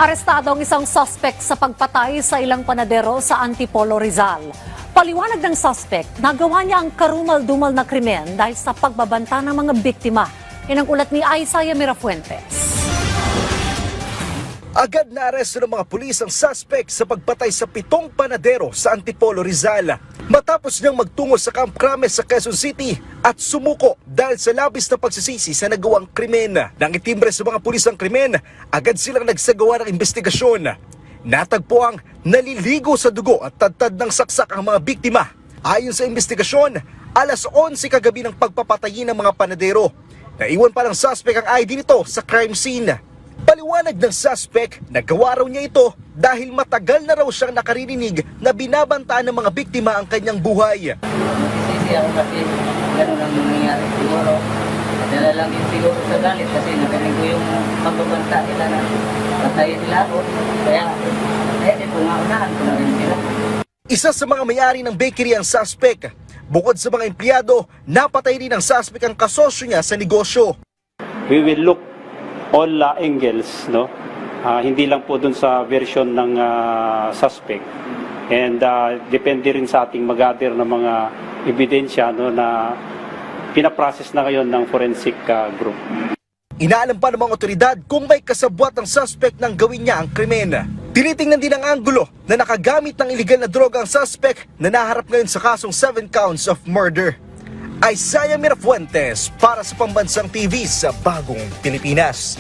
Arestado ang isang suspect sa pagpatay sa ilang panadero sa Antipolo, Rizal. Paliwanag ng suspect, nagawa niya ang karumal-dumal na krimen dahil sa pagbabanta ng mga biktima. Yan ang ulat ni Aisaya Mirafuentes. Agad na aresto ng mga pulis ang suspect sa pagpatay sa 7 panadero sa Antipolo, Rizal. Matapos niyang magtungo sa Camp Krames sa Quezon City at sumuko dahil sa labis na pagsisisi sa nagawang krimen. Nang itimbre sa mga pulis ang krimen, agad silang nagsagawa ng investigasyon. Natagpo ang naliligo sa dugo at tadtad ng saksak ang mga biktima. Ayon sa investigasyon, alas 11 kagabi ng pagpapatayin ng mga panadero. Naiwan pa ng suspect ang ID nito sa crime scene. Paliwanag ng suspect, nagawa raw niya ito dahil matagal na raw siyang nakarinig na binabantaan ng mga biktima ang kanyang buhay. Sisi ako kasi gano'n ang nangyayari siguro. Dala lang din siguro sa galit kasi narinig ko yung pagbabanta nila na patayin nila ako. Kaya din unahan ko na rin sila. Isa sa mga may-ari ng bakery ang suspect. Bukod sa mga empleyado, napatay rin ng suspect ang kasosyo niya sa negosyo. We will look all angles, no? Hindi lang po dun sa version ng suspect. And depende rin sa ating mag-gather ng mga ebidensya, no, na pinaprocess na ngayon ng forensic group. Inaalam pa ng mga otoridad kung may kasabwat ang suspect nang gawin niya ang krimen. Tinitingnan din ang anggulo na nakagamit ng iligal na droga ang suspect na naharap ngayon sa kasong 7 counts of murder. Aisaya Mirafuentes para sa Pambansang TV sa Bagong Pilipinas.